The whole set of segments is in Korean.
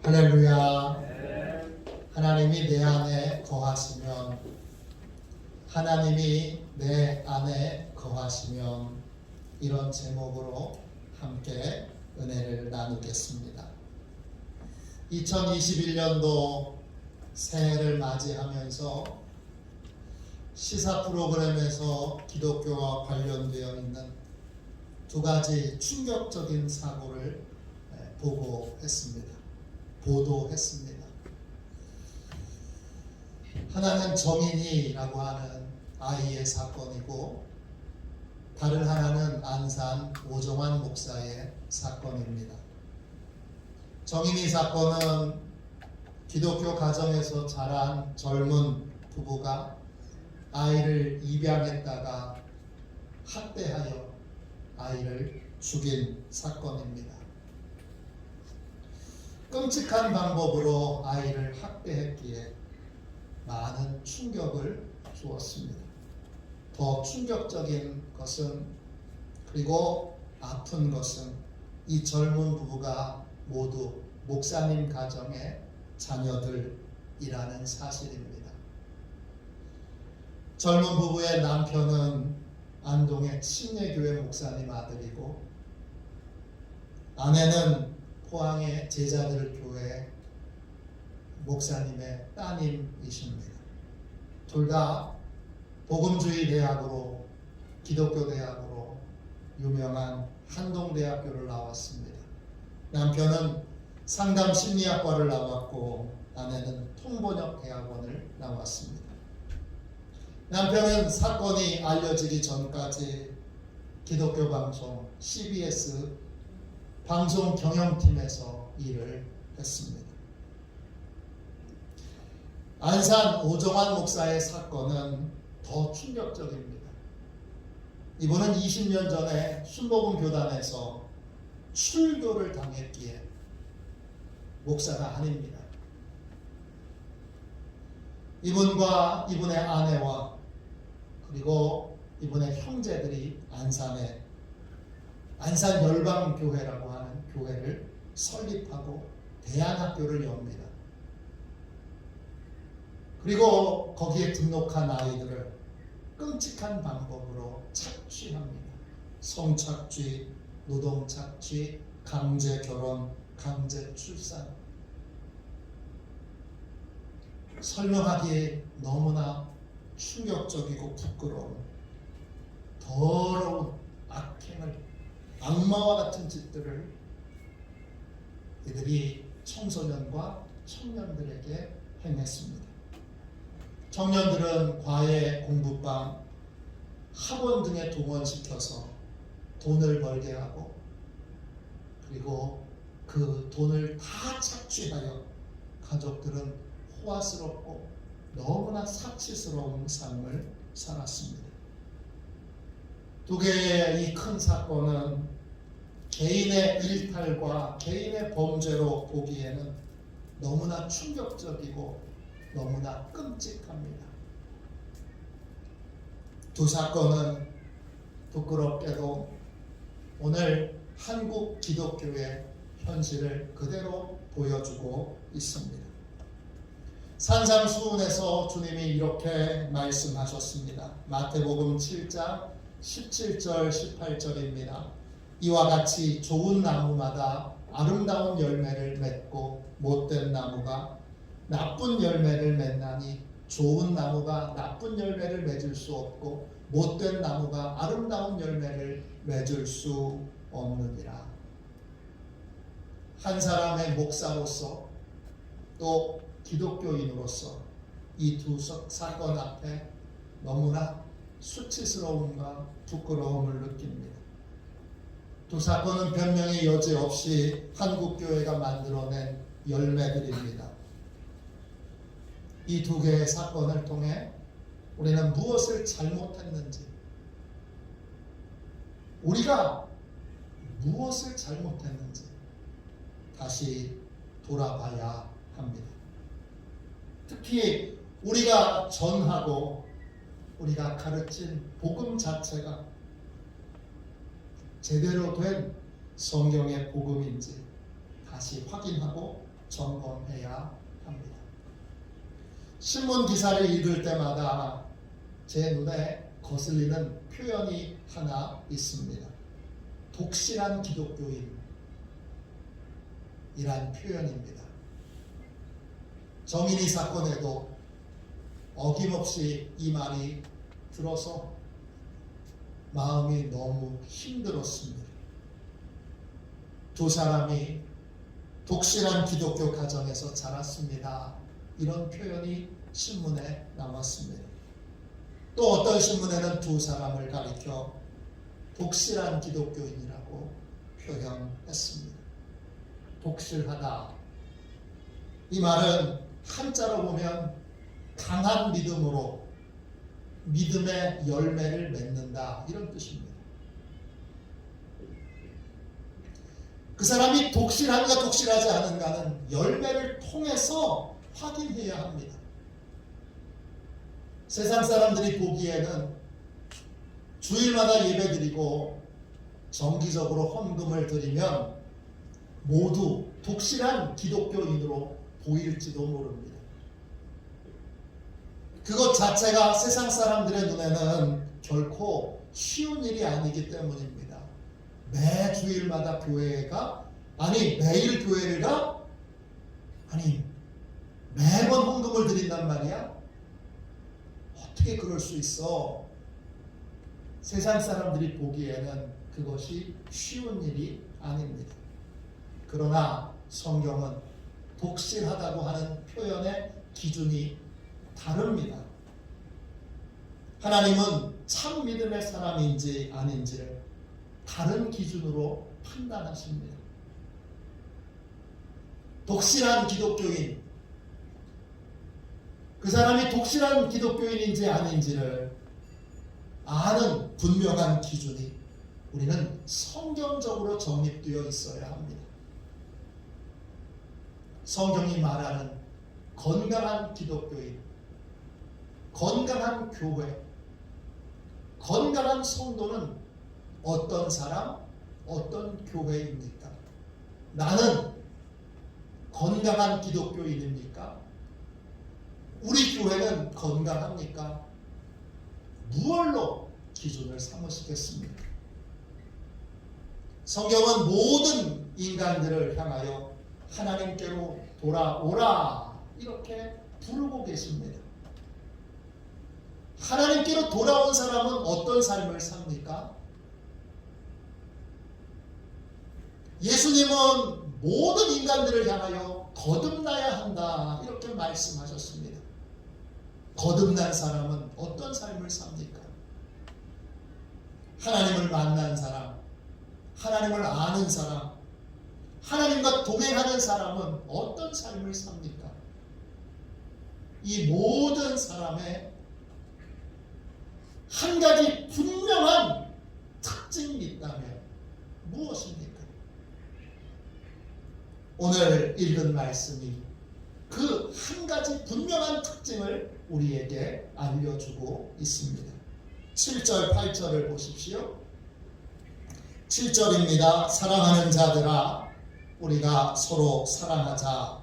할렐루야. 하나님이 내 안에 거하시면, 하나님이 내 안에 거하시면, 이런 제목으로 함께 은혜를 나누겠습니다. 2021년도 새해를 맞이하면서 시사 프로그램에서 기독교와 관련되어 있는 두 가지 충격적인 사고를 보도했습니다. 하나는 정인이라고 하는 아이의 사건이고, 다른 하나는 안산 오정환 목사의 사건입니다. 정인이 사건은 기독교 가정에서 자란 젊은 부부가 아이를 입양했다가 학대하여 아이를 죽인 사건입니다. 끔찍한 방법으로 아이를 학대했기에 많은 충격을 주었습니다. 더 충격적인 것은, 그리고 아픈 것은, 이 젊은 부부가 모두 목사님 가정의 자녀들이라는 사실입니다. 젊은 부부의 남편은 안동의 침례교회 목사님 아들이고, 아내는 포항의 제자들 교회 목사님의 따님이십니다. 둘 다 복음주의 대학으로, 기독교 대학으로 유명한 한동대학교를 나왔습니다. 남편은 상담 심리학과를 나왔고, 아내는 통번역 대학원을 나왔습니다. 남편은 사건이 알려지기 전까지 기독교 방송 CBS 방송 경영팀에서 일을 했습니다. 안산 오정환 목사의 사건은 더 충격적입니다. 이분은 20년 전에 순복음 교단에서 출교를 당했기에 목사가 아닙니다. 이분과 이분의 아내와 그리고 이분의 형제들이 안산 열방교회라고 하는 교회를 설립하고 대안학교를 엽니다. 그리고 거기에 등록한 아이들을 끔찍한 방법으로 착취합니다. 성착취, 노동착취, 강제 결혼, 강제 출산. 설명하기에 너무나 충격적이고 부끄러운 더러운 악행을, 악마와 같은 짓들을 이들이 청소년과 청년들에게 행했습니다. 청년들은 과외, 공부방, 학원 등에 동원시켜서 돈을 벌게 하고, 그리고 그 돈을 다 착취하여 가족들은 호화스럽고 너무나 사치스러운 삶을 살았습니다. 두 개의 이 큰 사건은 개인의 일탈과 개인의 범죄로 보기에는 너무나 충격적이고 너무나 끔찍합니다. 두 사건은 부끄럽게도 오늘 한국 기독교의 현실을 그대로 보여주고 있습니다. 산상수훈에서 주님이 이렇게 말씀하셨습니다. 마태복음 7장 17절 18절입니다. 이와 같이 좋은 나무마다 아름다운 열매를 맺고 못된 나무가 나쁜 열매를 맺나니, 좋은 나무가 나쁜 열매를 맺을 수 없고 못된 나무가 아름다운 열매를 맺을 수 없느니라. 한 사람의 목사로서 또 기독교인으로서 이 두 사건 앞에 너무나 수치스러움과 부끄러움을 느낍니다. 두 사건은 변명의 여지 없이 한국교회가 만들어낸 열매들입니다. 이 두 개의 사건을 통해 우리는 무엇을 잘못했는지, 우리가 무엇을 잘못했는지 다시 돌아봐야 합니다. 특히 우리가 전하고 우리가 가르친 복음 자체가 제대로 된 성경의 복음인지 다시 확인하고 점검해야 합니다. 신문 기사를 읽을 때마다 제 눈에 거슬리는 표현이 하나 있습니다. 독실한 기독교인이란 표현입니다. 정인이 사건에도 어김없이 이 말이 들어서 마음이 너무 힘들었습니다. 두 사람이 독실한 기독교 가정에서 자랐습니다. 이런 표현이 신문에 나왔습니다. 또 어떤 신문에는 두 사람을 가리켜 독실한 기독교인이라고 표현했습니다. 독실하다. 이 말은 한자로 보면 강한 믿음으로 믿음의 열매를 맺는다 이런 뜻입니다. 그 사람이 독실한가 독실하지 않은가는 열매를 통해서 확인해야 합니다. 세상 사람들이 보기에는 주일마다 예배드리고 정기적으로 헌금을 드리면 모두 독실한 기독교인으로 보일지도 모릅니다. 그것 자체가 세상 사람들의 눈에는 결코 쉬운 일이 아니기 때문입니다. 매 주일마다 교회가 매일 교회를 가? 매번 헌금을 드린단 말이야? 어떻게 그럴 수 있어? 세상 사람들이 보기에는 그것이 쉬운 일이 아닙니다. 그러나 성경은 독실하다고 하는 표현의 기준이 다릅니다. 하나님은 참 믿음의 사람인지 아닌지를 다른 기준으로 판단하십니다. 독실한 기독교인, 그 사람이 독실한 기독교인인지 아닌지를 아는 분명한 기준이 우리는 성경적으로 정립되어 있어야 합니다. 성경이 말하는 건강한 기독교인, 건강한 교회, 건강한 성도는 어떤 사람, 어떤 교회입니까? 나는 건강한 기독교인입니까? 우리 교회는 건강합니까? 무엇로 기준을 삼으시겠습니까? 성경은 모든 인간들을 향하여 하나님께로 돌아오라 이렇게 부르고 계십니다. 하나님께로 돌아온 사람은 어떤 삶을 삽니까? 예수님은 모든 인간들을 향하여 거듭나야 한다 이렇게 말씀하셨습니다. 거듭난 사람은 어떤 삶을 삽니까? 하나님을 만난 사람, 하나님을 아는 사람, 하나님과 동행하는 사람은 어떤 삶을 삽니까? 이 모든 사람의 한 가지 분명한 특징이 있다면 무엇입니까? 오늘 읽은 말씀이 그 한 가지 분명한 특징을 우리에게 알려주고 있습니다. 7절, 8절을 보십시오. 7절입니다. 사랑하는 자들아, 우리가 서로 사랑하자.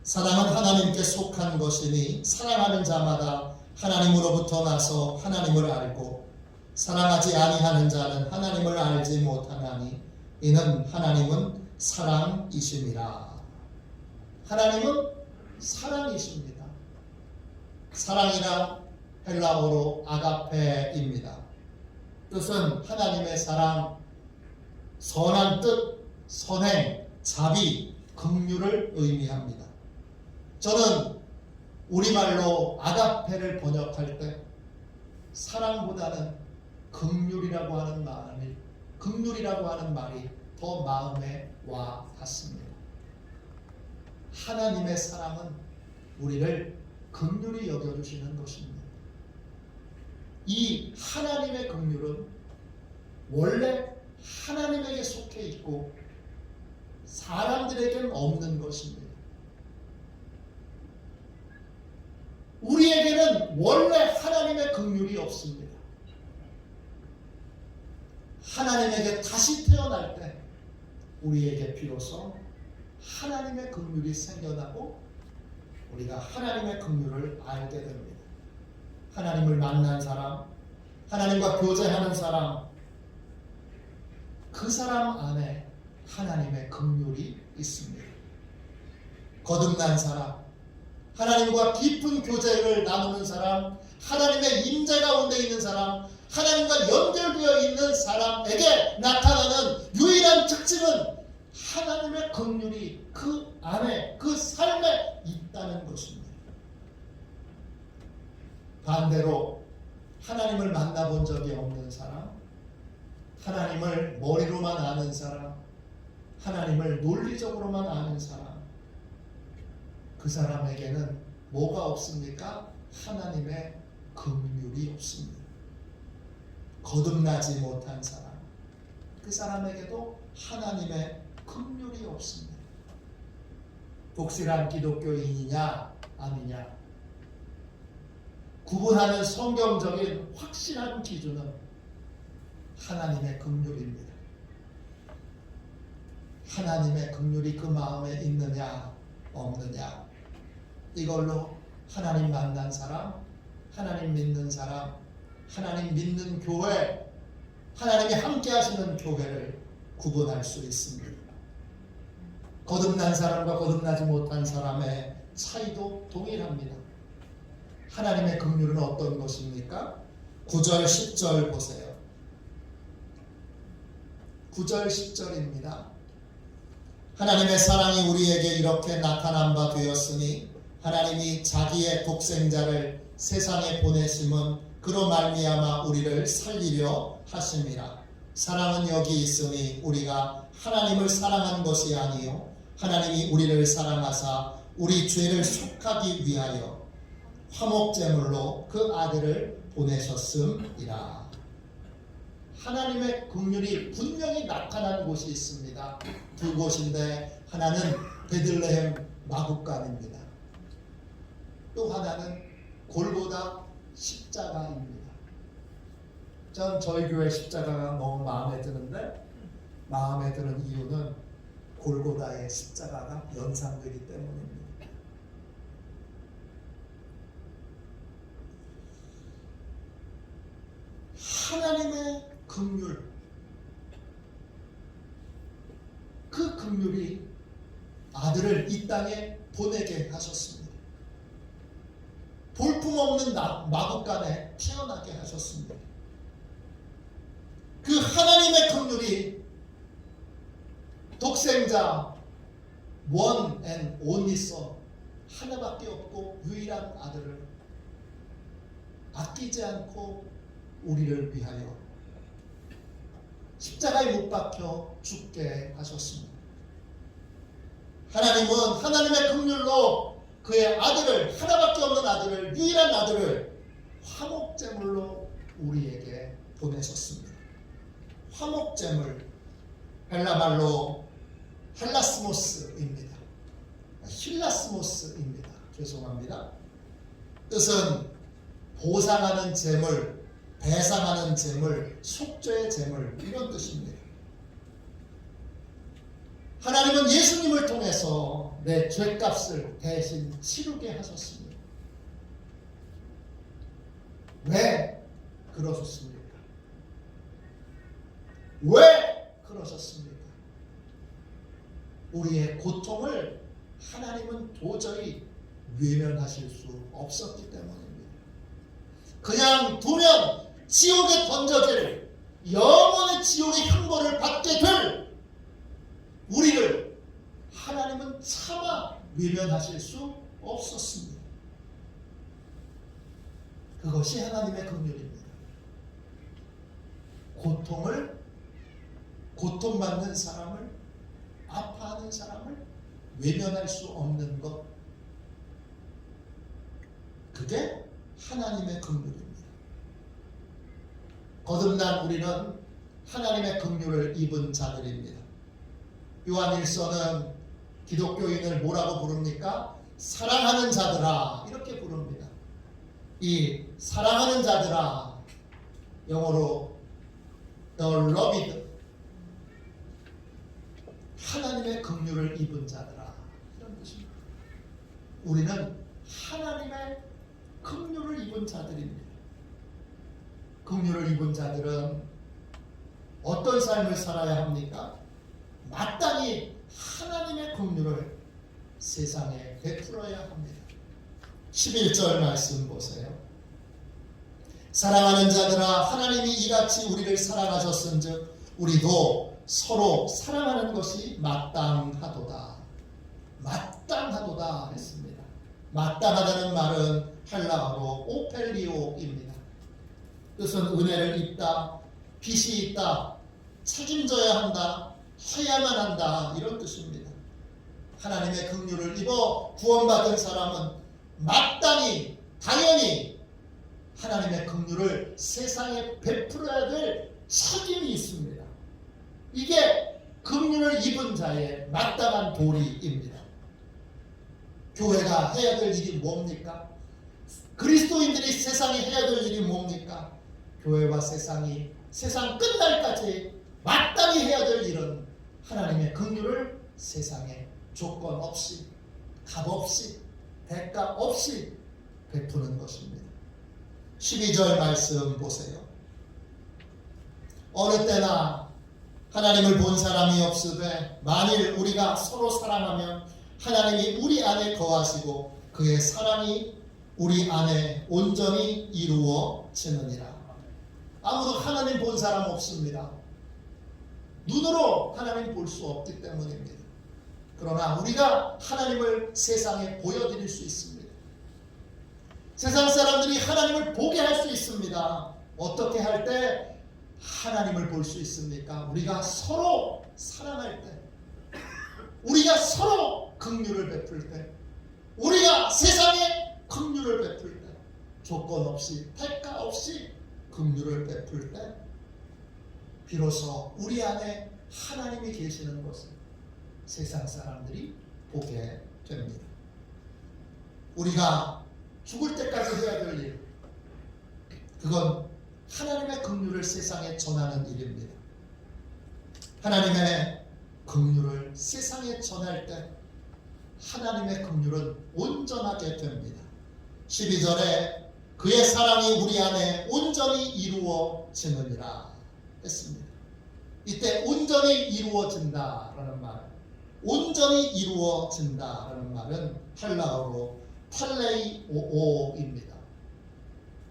사랑은 하나님께 속한 것이니 사랑하는 자마다 하나님으로부터 나서 하나님을 알고 사랑하지 아니하는 자는 하나님을 알지 못하나니 이는 하나님은 사랑이심이라. 하나님은 사랑이십니다. 사랑이란 헬라어로 아가페입니다. 뜻은 하나님의 사랑, 선한 뜻, 선행, 자비, 긍휼을 의미합니다. 저는 우리말로 아가페를 번역할 때 사랑보다는 긍휼이라고 하는 말이 더 마음에 와 닿습니다. 하나님의 사랑은 우리를 긍휼히 여겨주시는 것입니다. 이 하나님의 긍휼은 원래 하나님에게 속해 있고 사람들에게는 없는 것입니다. 우리에게는 원래 하나님의 긍휼이 없습니다. 하나님에게 다시 태어날 때 우리에게 비로소 하나님의 긍휼이 생겨나고 우리가 하나님의 긍휼을 알게 됩니다. 하나님을 만난 사람, 하나님과 교제하는 사람, 그 사람 안에 하나님의 긍휼이 있습니다. 거듭난 사람, 하나님과 깊은 교제를 나누는 사람, 하나님의 임재 가운데 있는 사람, 하나님과 연결되어 있는 사람에게 나타나는 유일한 특징은 하나님의 긍휼이 그 안에, 그 삶에 있다는 것입니다. 반대로 하나님을 만나본 적이 없는 사람, 하나님을 머리로만 아는 사람, 하나님을 논리적으로만 아는 사람, 그 사람에게는 뭐가 없습니까? 하나님의 긍휼이 없습니다. 거듭나지 못한 사람, 그 사람에게도 하나님의 긍휼이 없습니다. 독실한 기독교인이냐 아니냐 구분하는 성경적인 확실한 기준은 하나님의 긍휼입니다. 하나님의 긍휼이 그 마음에 있느냐 없느냐, 이걸로 하나님 만난 사람, 하나님 믿는 사람, 하나님 믿는 교회, 하나님이 함께 하시는 교회를 구분할 수 있습니다. 거듭난 사람과 거듭나지 못한 사람의 차이도 동일합니다. 하나님의 긍휼은 어떤 것입니까? 9절 10절 보세요. 9절 10절입니다. 하나님의 사랑이 우리에게 이렇게 나타난 바 되었으니 하나님이 자기의 독생자를 세상에 보내심은 그로 말미암아 우리를 살리려 하심이라. 사랑은 여기 있으니 우리가 하나님을 사랑한 것이 아니요 하나님이 우리를 사랑하사 우리 죄를 속하기 위하여 화목제물로 그 아들을 보내셨음이라. 하나님의 긍휼이 분명히 나타난 곳이 있습니다. 두 곳인데 하나는 베들레헴 마구간입니다. 또 하나는 골고다 십자가입니다. 전 저희 교회 십자가가 너무 마음에 드는데, 마음에 드는 이유는 골고다의 십자가가 연상되기 때문입니다. 하나님의 긍휼, 그 긍휼이 아들을 이 땅에 보내게 하셨습니다. 볼품없는 마구간에 태어나게 하셨습니다. 그 하나님의 긍휼이 독생자 one and only son, 하나밖에 없고 유일한 아들을 아끼지 않고 우리를 위하여 십자가에 못 박혀 죽게 하셨습니다. 하나님은 하나님의 긍휼로 그의 아들을, 하나밖에 없는 아들을, 유일한 아들을 화목제물로 우리에게 보내셨습니다. 화목제물, 헬라말로 헬라스모스입니다. 힐라스모스입니다. 죄송합니다. 뜻은 보상하는 제물, 배상하는 제물, 속죄의 제물, 이런 뜻입니다. 하나님은 예수님을 통해서 내 죄값을 대신 치르게 하셨습니다. 왜 그러셨습니까? 왜 그러셨습니까? 우리의 고통을 하나님은 도저히 외면하실 수 없었기 때문입니다. 그냥 두면 지옥에 던져질, 영원의 지옥의 형벌을 받게 될 우리를 하나님은 차마 외면하실 수 없었습니다. 그것이 하나님의 긍휼입니다. 고통받는 사람을, 아파하는 사람을 외면할 수 없는 것, 그게 하나님의 긍휼입니다. 거듭난 우리는 하나님의 긍휼을 입은 자들입니다. 요한일서는 기독교인을 뭐라고 부릅니까? 사랑하는 자들아, 이렇게 부릅니다. 이 사랑하는 자들아, 영어로 the loved, 하나님의 하나님의 긍휼을 입은 자들아, 이런 뜻입니다. 우리는 하나님의 긍휼을 입은 자들입니다. 긍휼을 입은 자들은 어떤 삶을 살아야 합니까? 마땅히 하나님의 긍휼을 세상에 베풀어야 합니다. 11절 말씀 보세요. 사랑하는 자들아, 하나님이 이같이 우리를 사랑하셨은즉 우리도 서로 사랑하는 것이 마땅하도다. 마땅하도다 했습니다. 마땅하다는 말은 헬라어로 오펠리오입니다. 뜻은 은혜를 입다, 빚이 있다, 책임져야 한다, 해야만 한다, 이런 뜻입니다. 하나님의 긍휼을 입어 구원받은 사람은 마땅히, 당연히 하나님의 긍휼을 세상에 베풀어야 될 책임이 있습니다. 이게 긍휼을 입은 자의 마땅한 도리입니다. 교회가 해야 될 일이 뭡니까? 그리스도인들이 세상에 해야 될 일이 뭡니까? 교회와 세상이 세상 끝날까지 마땅히 해야 될 일은 하나님의 긍휼을 세상에 조건 없이, 값 없이, 대가 없이 베푸는 것입니다. 12절 말씀 보세요. 어느 때나 하나님을 본 사람이 없으되 만일 우리가 서로 사랑하면 하나님이 우리 안에 거하시고 그의 사랑이 우리 안에 온전히 이루어지느니라. 아무도 하나님 본 사람 없습니다. 눈으로 하나님 볼 수 없기 때문입니다. 그러나 우리가 하나님을 세상에 보여드릴 수 있습니다. 세상 사람들이 하나님을 보게 할 수 있습니다. 어떻게 할 때 하나님을 볼 수 있습니까? 우리가 서로 사랑할 때, 우리가 서로 긍휼을 베풀 때, 우리가 세상에 긍휼을 베풀 때, 조건 없이, 대가 없이 긍휼을 베풀 때 비로소 우리 안에 하나님이 계시는 것을 세상 사람들이 보게 됩니다. 우리가 죽을 때까지 해야 될 일, 그건 하나님의 긍휼을 세상에 전하는 일입니다. 하나님의 긍휼을 세상에 전할 때 하나님의 긍휼은 온전하게 됩니다. 12절에 그의 사랑이 우리 안에 온전히 이루어지느니라 했습니다. 이때 온전히 이루어진다라는 말, 온전히 이루어진다라는 말은 헬라어로 텔레이오입니다.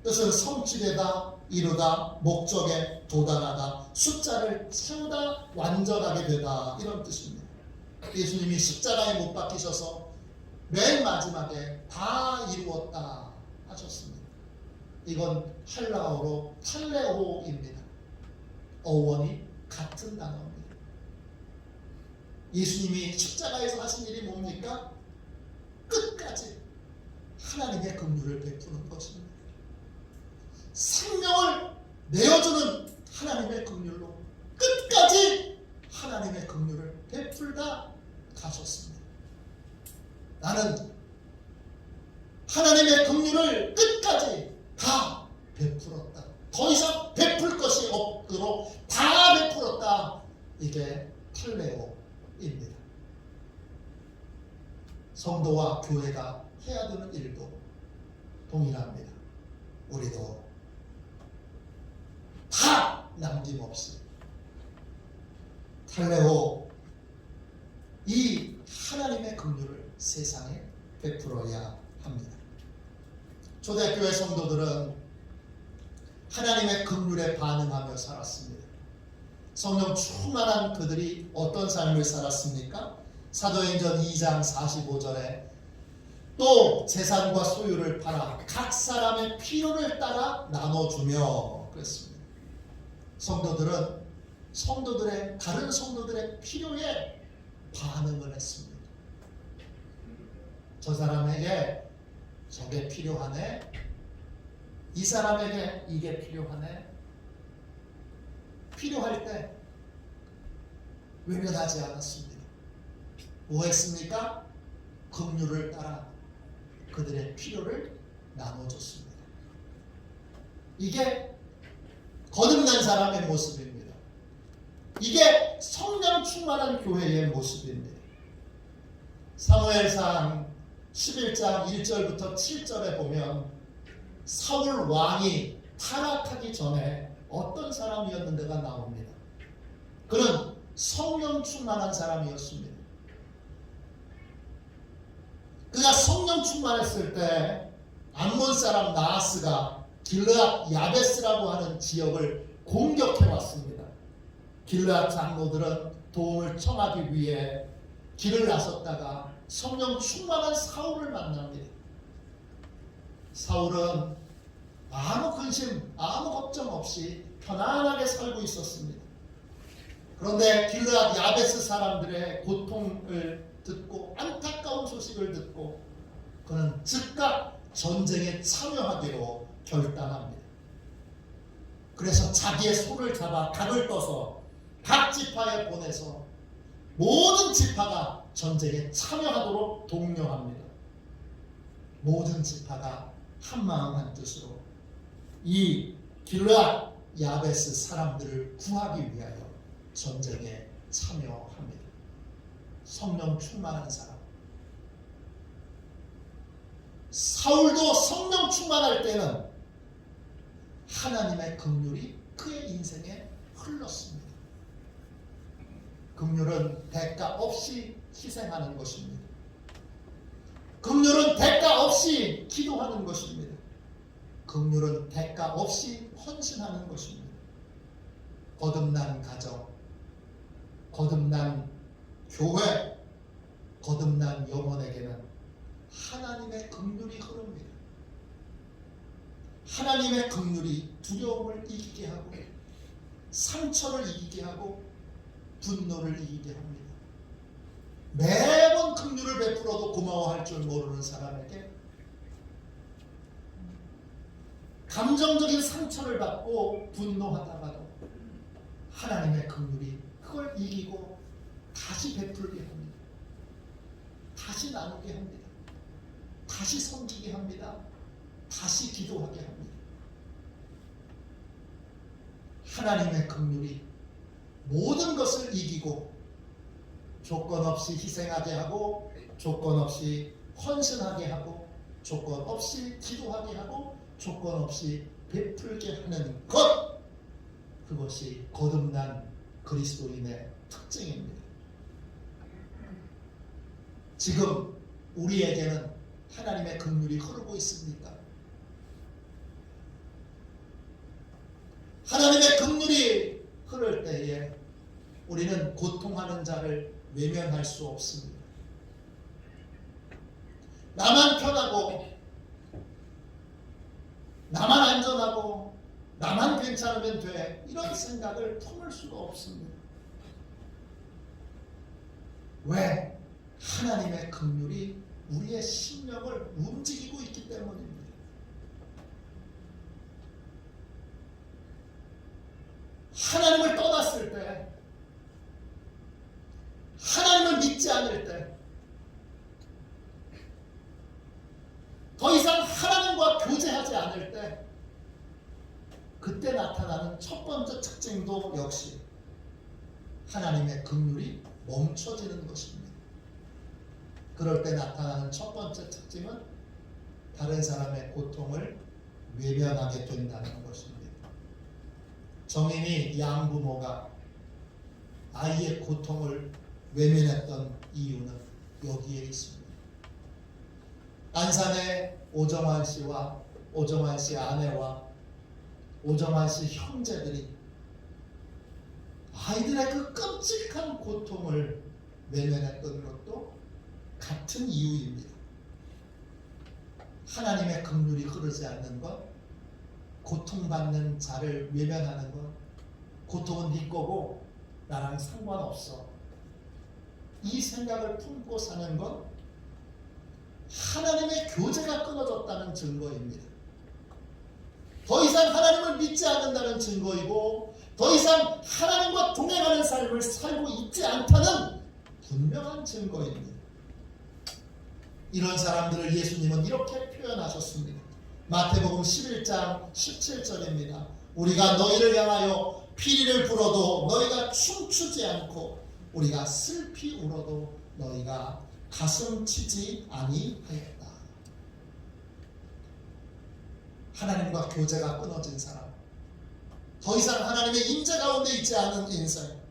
뜻은 성취되다, 이루다, 목적에 도달하다, 숫자를 채우다, 완전하게 되다, 이런 뜻입니다. 예수님이 십자가에 못 박히셔서 맨 마지막에 다 이루었다 하셨습니다. 이건 헬라어로 텔레오입니다. 어원이 같은 단어입니다. 예수님이 십자가에서 하신 일이 뭡니까? 끝까지 하나님의 긍휼을 베푸는 것입니다. 생명을 내어주는 하나님의 긍휼로 끝까지 하나님의 긍휼을 베풀다 가셨습니다. 나는 하나님의 긍휼을 끝까지 다 베풀었다. 더 이상 베풀 것이 없도록 다 베풀었다. 이게 텔레오입니다. 성도와 교회가 해야 되는 일도 동일합니다. 우리도 다 남김없이 텔레오, 이 하나님의 긍휼을 세상에 베풀어야 합니다. 초대교회 성도들은 하나님의 긍휼에 반응하며 살았습니다. 성령 충만한 그들이 어떤 삶을 살았습니까? 사도행전 2장 45절에 또 재산과 소유를 팔아 각 사람의 필요를 따라 나눠주며 그랬습니다. 성도들은 다른 성도들의 필요에 반응을 했습니다. 저 사람에게 저게 필요하네, 이 사람에게 이게 필요하네. 필요할 때 외면하지 않았습니다. 뭐 했습니까? 긍휼을 따라 그들의 필요를 나눠줬습니다. 이게 거듭난 사람의 모습입니다. 이게 성령 충만한 교회의 모습입니다. 사무엘상 11장 1절부터 7절에 보면 사울 왕이 타락하기 전에 어떤 사람이었는데가 나옵니다. 그는 성령 충만한 사람이었습니다. 그가 성령 충만했을 때 암몬 사람 나하스가 길르앗 야베스라고 하는 지역을 공격해 왔습니다. 길르앗 장로들은 도움을 청하기 위해 길을 나섰다가 성령 충만한 사울을 만납니다. 사울은 아무 근심, 아무 걱정 없이 편안하게 살고 있었습니다. 그런데 길르앗 야베스 사람들의 고통을 듣고 안타까운 소식을 듣고 그는 즉각 전쟁에 참여하기로 결단합니다. 그래서 자기의 손을 잡아 각을 떠서 각 지파에 보내서 모든 지파가 전쟁에 참여하도록 독려합니다. 모든 지파가 한마음 한뜻으로 이 길르앗 야베스 사람들을 구하기 위하여 전쟁에 참여합니다. 성령 충만한 사람. 사울도 성령 충만할 때는 하나님의 긍휼이 그의 인생에 흘렀습니다. 긍휼은 대가 없이 희생하는 것입니다. 긍휼은 대가 없이 기도하는 것입니다. 긍휼은 대가 없이 헌신하는 것입니다. 거듭난 가정, 거듭난 교회, 거듭난 영혼에게는 하나님의 긍휼이 흐릅니다. 하나님의 긍휼이 두려움을 이기게 하고 상처를 이기게 하고 분노를 이기게 합니다. 매번 긍휼을 베풀어도 고마워할 줄 모르는 사람에게 감정적인 상처를 받고 분노하다가도 하나님의 긍휼이 그걸 이기고 다시 베풀게 합니다. 다시 나누게 합니다. 다시 섬기게 합니다. 다시 기도하게 합니다. 하나님의 긍휼이 모든 것을 이기고 조건 없이 희생하게 하고 조건 없이 헌신하게 하고 조건 없이 기도하게 하고 조건 없이 베풀게 하는 것, 그것이 거듭난 그리스도인의 특징입니다. 지금 우리에게는 하나님의 긍휼이 흐르고 있습니까? 하나님의 긍휼이 흐를 때에 우리는 고통하는 자를 외면할 수 없습니다. 나만 편하고 나만 안전하고 나만 괜찮으면 돼, 이런 생각을 품을 수가 없습니다. 왜? 하나님의 긍휼이 우리의 심령을 움직이고 있기 때문입니다. 하나님을 떠났을 때, 하나님을 믿지 않을 때, 더 이상 하나님과 교제하지 않을 때, 그때 나타나는 첫 번째 특징도 역시 하나님의 긍휼이 멈춰지는 것입니다. 그럴 때 나타나는 첫 번째 특징은 다른 사람의 고통을 외면하게 된다는 것입니다. 정인이 양부모가 아이의 고통을 외면했던 이유는 여기에 있습니다. 안산의 오정환 씨와 오정환 씨 아내와 오정환 씨 형제들이 아이들의 그 끔찍한 고통을 외면했던 것도 같은 이유입니다. 하나님의 긍휼이 흐르지 않는 것, 고통받는 자를 외면하는 것, 고통은 네 거고 나랑 상관없어, 이 생각을 품고 사는 것, 하나님의 교제가 끊어졌다는 증거입니다. 더 이상 하나님을 믿지 않는다는 증거이고, 더 이상 하나님과 동행하는 삶을 살고 있지 않다는 분명한 증거입니다. 이런 사람들을 예수님은 이렇게 표현하셨습니다. 마태복음 11장 17절입니다. 우리가 너희를 향하여 피리를 불어도 너희가 춤추지 않고 우리가 슬피 울어도 너희가 가슴 치지 아니하였다. 하나님과 교제가 끊어진 사람, 더 이상 하나님의 임재 가운데 있지 않은 인생,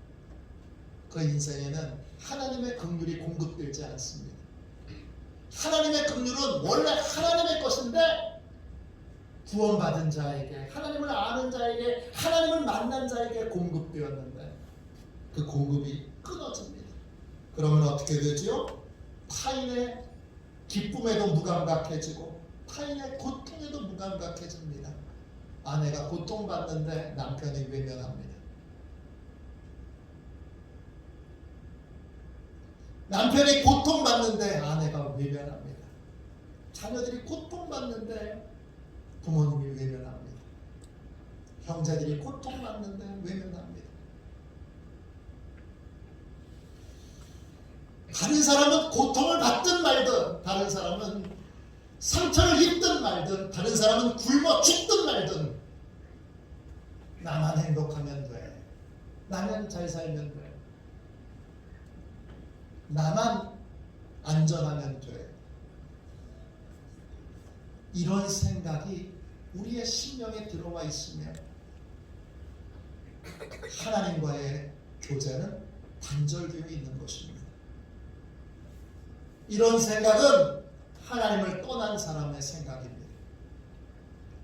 그 인생에는 하나님의 긍휼이 공급되지 않습니다. 하나님의 긍휼은 원래 하나님의 것인데 구원받은 자에게, 하나님을 아는 자에게, 하나님을 만난 자에게 공급되었는데 그 공급이 끊어집니다. 그러면 어떻게 되지요? 타인의 기쁨에도 무감각해지고 타인의 고통에도 무감각해집니다. 아내가 고통받는데 남편이 외면합니다. 남편이 고통받는데 아내가 외면합니다. 자녀들이 고통받는데 부모님이 외면합니다. 형제들이 고통받는데 외면합니다. 다른 사람은 고통을 받든 말든, 다른 사람은 상처를 입든 말든, 다른 사람은 굶어 죽든 말든 나만 행복하면 돼. 나만 잘 살면 돼. 나만 안전하면 돼. 이런 생각이 우리의 심령에 들어와 있으면 하나님과의 교제는 단절되어 있는 것입니다. 이런 생각은 하나님을 떠난 사람의 생각입니다.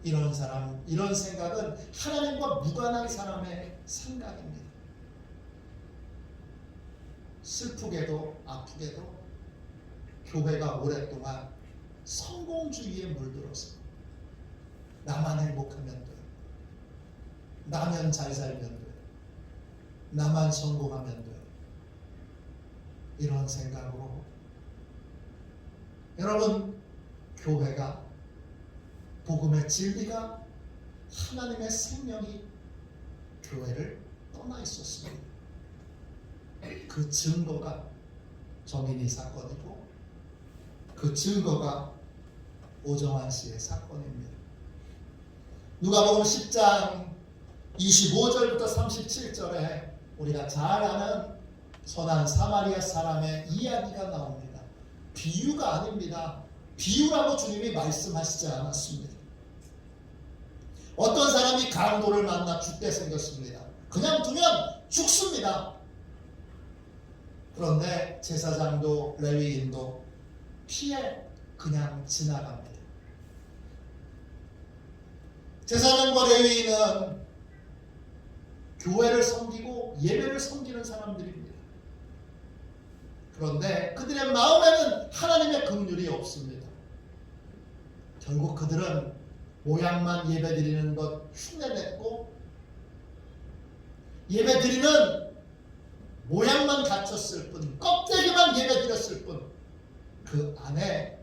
이런 생각은 하나님과 무관한 사람의 생각입니다. 슬프게도 아프게도 교회가 오랫동안 성공주의에 물들어서 나만 행복하면 돼. 나면 잘 살면 돼. 나만 성공하면 돼. 이런 생각으로 여러분, 교회가, 복음의 진리가, 하나님의 생명이 교회를 떠나 있었습니다. 그 증거가 정인이 사건이고 그 증거가 오정환 씨의 사건입니다. 누가복음 10장 25절부터 37절에 우리가 잘 아는 선한 사마리아 사람의 이야기가 나옵니다. 비유가 아닙니다. 비유라고 주님이 말씀하시지 않았습니다. 어떤 사람이 강도를 만나 죽게 생겼습니다. 그냥 두면 죽습니다. 그런데 제사장도 레위인도 피해 그냥 지나갑니다. 제사장과 레위인은 교회를 섬기고 예배를 섬기는 사람들입니다. 그런데 그들의 마음에는 하나님의 긍휼이 없습니다. 결국 그들은 모양만 예배드리는 것 흉내냈고 예배드리는 모양만 갖췄을 뿐, 껍데기만 예배드렸을 뿐, 그 안에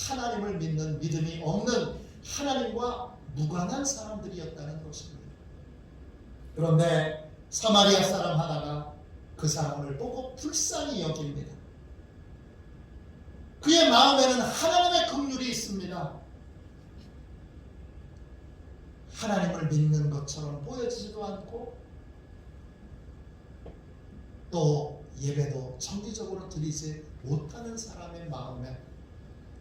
하나님을 믿는 믿음이 없는 하나님과 무관한 사람들이었다는 것입니다. 그런데 사마리아 사람 하나가 그 사람을 보고 불쌍히 여깁니다. 그의 마음에는 하나님의 긍휼이 있습니다. 하나님을 믿는 것처럼 보여지지도 않고 또 예배도 정기적으로 드리지 못하는 사람의 마음에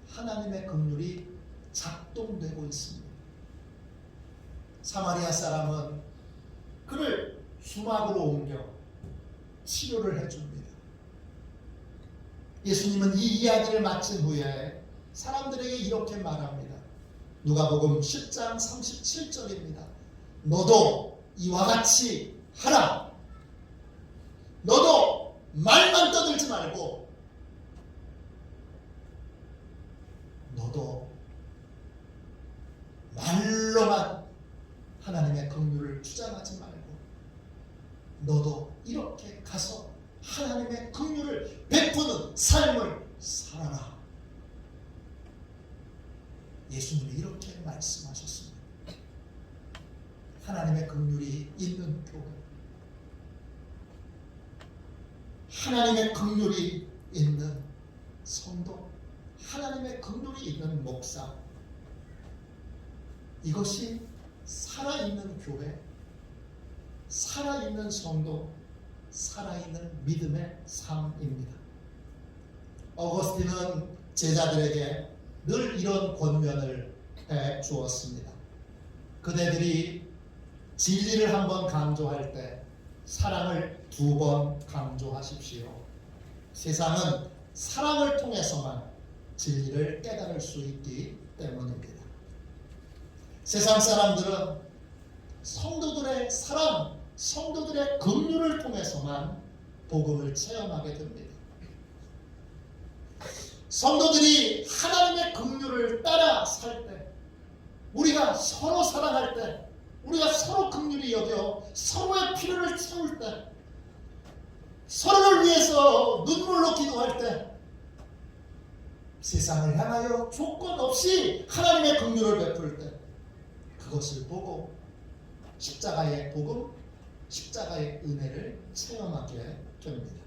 하나님의 긍휼이 작동되고 있습니다. 사마리아 사람은 그를 수막으로 옮겨 치료를 해줍니다. 예수님은 이 이야기를 마친 후에 사람들에게 이렇게 말합니다. 누가복음 10장 37절입니다. 너도 이와 같이 하라. 너도 말만 떠들지 말고 너도 말로만 하나님의 긍휼을 주장하지 말고 너도 이렇게 가서 하나님의 긍휼을 베푸는 삶을 살아라. 예수님이 이렇게 말씀하셨습니다. 하나님의 긍휼이 있는 교회, 하나님의 긍휼이 있는 성도, 하나님의 긍휼이 있는 목사, 이것이 살아있는 교회, 살아있는 성도, 살아있는 믿음의 삶입니다. 어거스틴은 제자들에게 늘 이런 권면을 해 주었습니다. 그대들이 진리를 한번 강조할 때 사랑을 2번 강조하십시오. 세상은 사랑을 통해서만 진리를 깨달을 수 있기 때문입니다. 세상 사람들은 성도들의 사랑, 성도들의 긍휼을 통해서만 복음을 체험하게 됩니다. 성도들이 하나님의 긍휼을 따라 살 때, 우리가 서로 사랑할 때, 우리가 서로 긍휼히 여겨 서로의 필요를 채울 때, 서로를 위해서 눈물로 기도할 때, 세상을 향하여 조건 없이 하나님의 긍휼을 베풀 때, 그것을 보고 십자가의 복음, 십자가의 은혜를 체험하게 됩니다.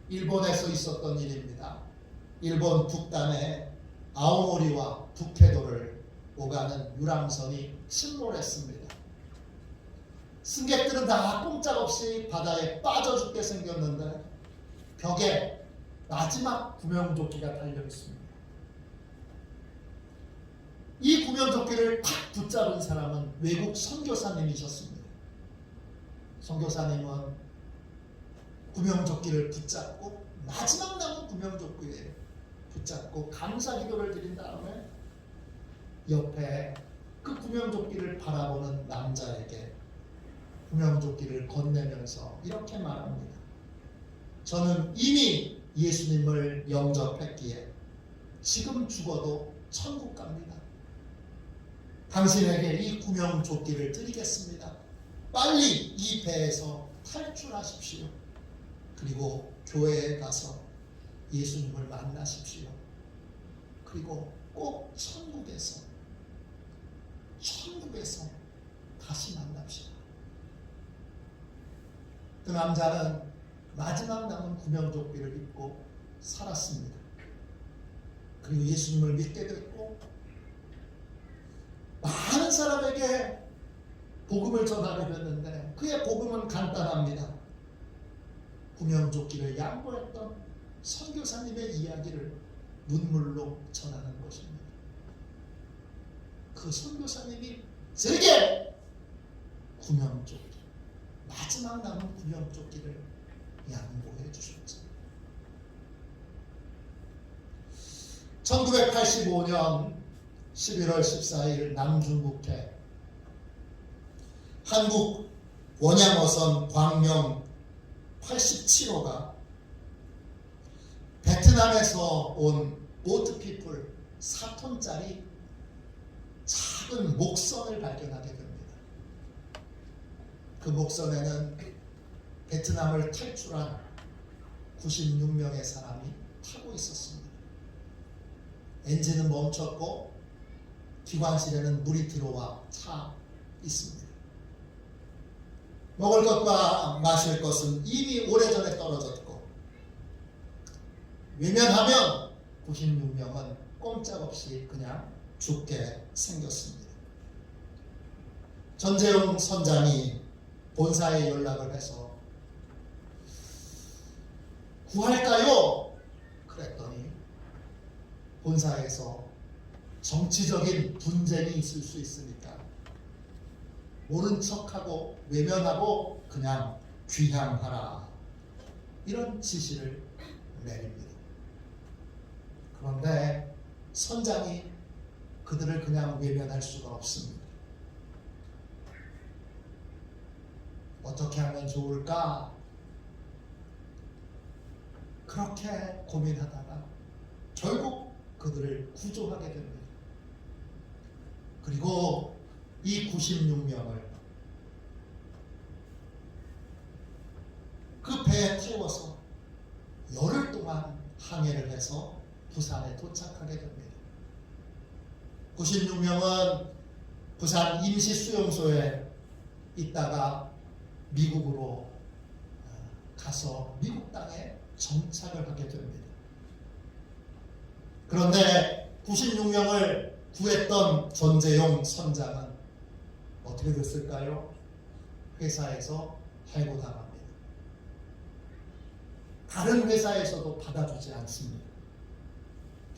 일본에서 있었던 일입니다. 일본 북단에 아오모리와 북해도를 오가는 유람선이 침몰했습니다. 승객들은 다 꼼짝없이 바다에 빠져 죽게 생겼는데 벽에 마지막 구명조끼가 달려 있습니다. 이 구명조끼를 탁 붙잡은 사람은 외국 선교사님이셨습니다. 선교사님은 구명조끼를 붙잡고 마지막 남은 구명조끼에 붙잡고 감사기도를 드린 다음에 옆에 그 구명조끼를 바라보는 남자에게 구명조끼를 건네면서 이렇게 말합니다. 저는 이미 예수님을 영접했기에 지금 죽어도 천국 갑니다. 당신에게 이 구명조끼를 드리겠습니다. 빨리 이 배에서 탈출하십시오. 그리고 교회에 가서 예수님을 만나십시오. 그리고 꼭 천국에서 다시 만납시다. 그 남자는 마지막 남은 구명조끼를 입고 살았습니다. 그리고 예수님을 믿게 됐고 많은 사람에게 복음을 전하게 됐는데 그의 복음은 간단합니다. 구명조끼를 양보했던 선교사님의 이야기를 눈물로 전하는 것입니다. 그 선교사님이 제게 구명조끼, 마지막 남은 구명조끼를 양보해 주셨죠. 1985년 11월 14일 남중국해 한국 원양어선 광명 87호가 베트남에서 온 보트피플 4톤짜리 작은 목선을 발견하게 됩니다. 그 목선에는 베트남을 탈출한 96명의 사람이 타고 있었습니다. 엔진은 멈췄고 기관실에는 물이 들어와 차 있습니다. 먹을 것과 마실 것은 이미 오래전에 떨어졌고 외면하면 96명은 꼼짝없이 그냥 죽게 생겼습니다. 전재용 선장이 본사에 연락을 해서 구할까요? 그랬더니 본사에서 정치적인 분쟁이 있을 수 있으니까 모른 척하고 외면하고 그냥 귀향하라, 이런 지시를 내립니다. 그런데 선장이 그들을 그냥 외면할 수가 없습니다. 어떻게 하면 좋을까? 그렇게 고민하다가 결국 그들을 구조하게 됩니다. 그리고 이 96명을 그 배에 태워서 열흘 동안 항해를 해서 부산에 도착하게 됩니다. 96명은 부산 임시수용소에 있다가 미국으로 가서 미국 땅에 정착을 하게 됩니다. 그런데 96명을 구했던 전재용 선장은 어떻게 됐을까요? 회사에서 해고당합니다. 다른 회사에서도 받아주지 않습니다.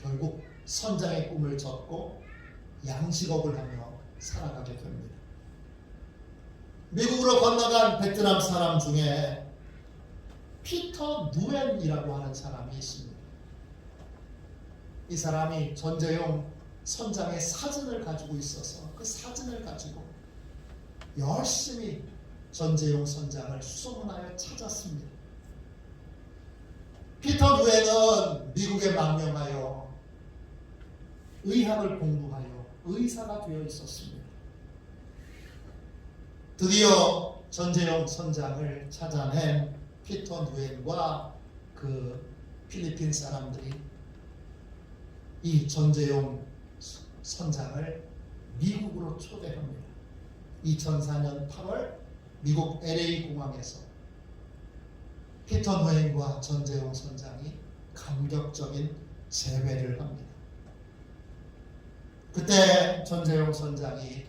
결국 선장의 꿈을 접고 양식업을 하며 살아가게 됩니다. 미국으로 건너간 베트남 사람 중에 피터 누엔이라고 하는 사람이 있습니다. 이 사람이 전재용 선장의 사진을 가지고 있어서 그 사진을 가지고 열심히 전재용 선장을 수소문하여 찾았습니다. 피터 누엔은 미국에 망명하여 의학을 공부하여 의사가 되어 있었습니다. 드디어 전재용 선장을 찾아낸 피터 누엔과 그 필리핀 사람들이 이 전재용 선장을 미국으로 초대합니다. 2004년 8월 미국 LA 공항에서 피터 누엔과 전재용 선장이 감격적인 재회를 합니다. 그때 전재용 선장이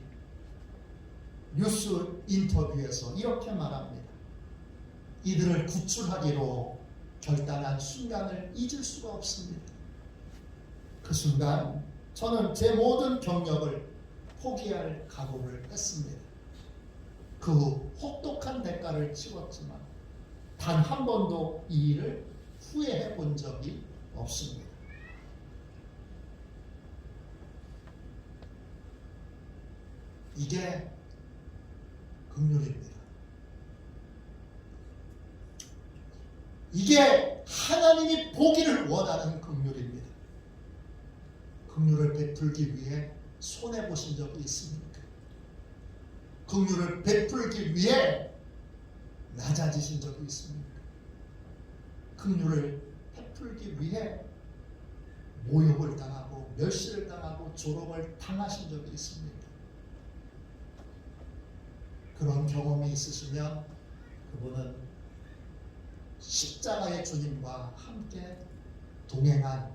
뉴스 인터뷰에서 이렇게 말합니다. 이들을 구출하기로 결단한 순간을 잊을 수가 없습니다. 그 순간 저는 제 모든 경력을 포기할 각오를 했습니다. 그 후 혹독한 대가를 치렀지만 단 한 번도 이 일을 후회해 본 적이 없습니다. 이게 긍휼입니다. 이게 하나님이 보기를 원하는 긍휼입니다. 긍휼을 베풀기 위해 손해보신 적이 있습니까? 긍휼을 베풀기 위해 낮아지신 적이 있습니까? 긍휼을 베풀기 위해 모욕을 당하고 멸시를 당하고 조롱을 당하신 적이 있습니까? 그런 경험이 있으시면 그분은 십자가의 주님과 함께 동행한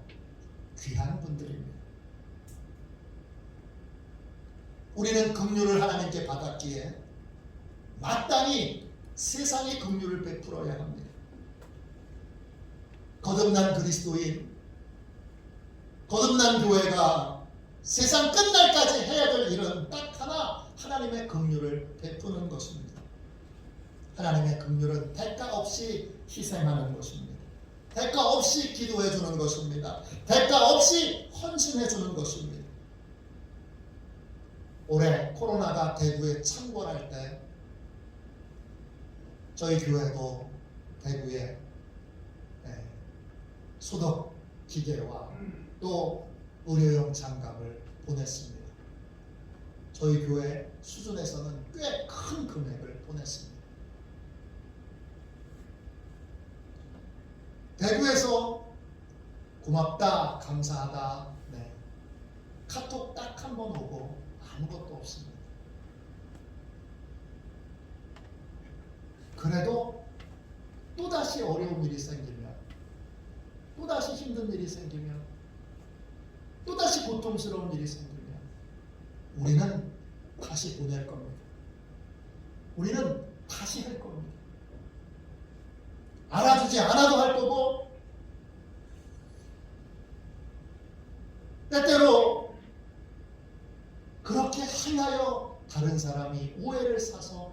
귀한 분들입니다. 우리는 긍휼을 하나님께 받았기에 마땅히 세상에 긍휼을 베풀어야 합니다. 거듭난 그리스도인, 거듭난 교회가 세상 끝날까지 해야 될 일은 딱 하나, 하나님의 긍휼을 베푸는 것입니다. 하나님의 긍휼은 대가 없이 희생하는 것입니다. 대가 없이 기도해 주는 것입니다. 대가 없이 헌신해 주는 것입니다. 올해 코로나가 대구에 창궐할 때 저희 교회도 대구에 소독 기계와 또 의료용 장갑을 보냈습니다. 저희 교회 수준에서는 꽤 큰 금액을 보냈습니다. 대구에서 고맙다, 감사하다, 카톡 딱 한 번 오고 아무것도 없습니다. 그래도 또다시 어려운 일이 생기면, 또다시 힘든 일이 생기면, 또다시 고통스러운 일이 생기면 우리는 다시 보낼 겁니다. 우리는 다시 할 겁니다. 알아주지 않아도 할 거고, 때때로 그렇게 하여 다른 사람이 오해를 사서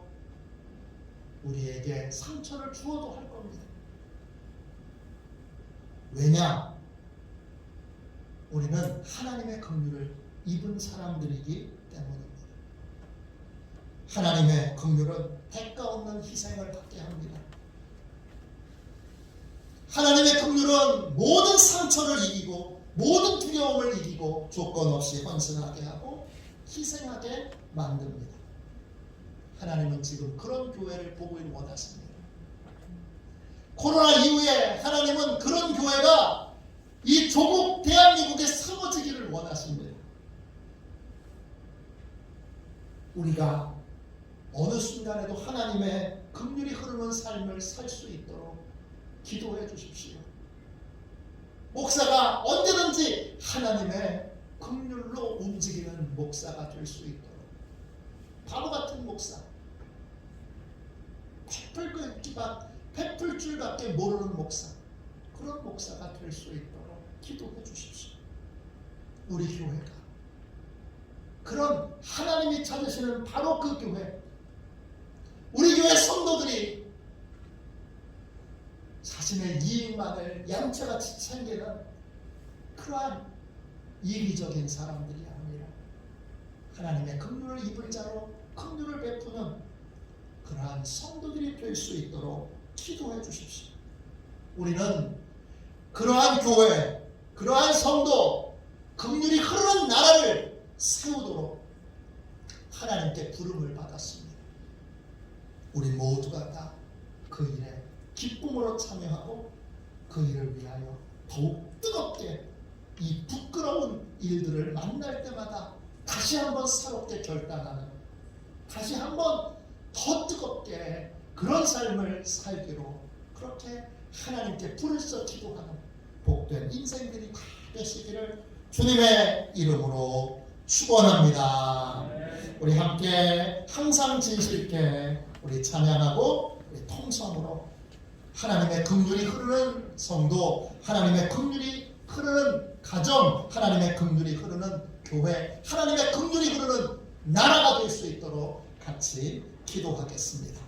우리에게 상처를 주어도 할 겁니다. 왜냐? 우리는 하나님의 긍휼을 입은 사람들이기 때문입니다. 하나님의 긍휼은 대가 없는 희생을 받게 합니다. 하나님의 긍휼은 모든 상처를 이기고 모든 두려움을 이기고 조건 없이 헌신하게 하고 희생하게 만듭니다. 하나님은 지금 그런 교회를 보길 원하십니다. 코로나 이후에 하나님은 그런 교회가 이 조국 대한민국에 세워지기를 원하십니다. 우리가 어느 순간에도 하나님의 긍휼이 흐르는 삶을 살 수 있도록 기도해 주십시오. 목사가 언제든지 하나님의 긍휼로 움직이는 목사가 될 수 있도록, 바보 같은 목사, 베풀 줄밖에 모르는 목사, 그런 목사가 될 수 있도록 기도해 주십시오. 우리 교회가 그런 하나님이 찾으시는 바로 그 교회, 우리 교회 성도들이 자신의 이익만을 얌체같이 챙기는 그러한 이기적인 사람들이 아니라 하나님의 긍휼을 입을 자로 긍휼을 베푸는 그러한 성도들이 될 수 있도록 기도해 주십시오. 우리는 그러한 교회, 그러한 성도, 긍휼이 흐르는 나라를 세우도록 하나님께 부름을 받았습니다. 우리 모두가 다 그 일에 기쁨으로 참여하고 그 일을 위하여 더욱 뜨겁게 이 부끄러운 일들을 만날 때마다 다시 한번 새롭게 결단하는, 다시 한번 더 뜨겁게 그런 삶을 살기로 그렇게 하나님께 부르짖어 기도하는 복된 인생들이 다 되시기를 주님의 이름으로 축원합니다. 우리 함께 항상 진실있게 우리 찬양하고 우리 통성으로 하나님의 긍휼이 흐르는 성도, 하나님의 긍휼이 흐르는 가정, 하나님의 긍휼이 흐르는 교회, 하나님의 긍휼이 흐르는 나라가 될 수 있도록 같이 기도하겠습니다.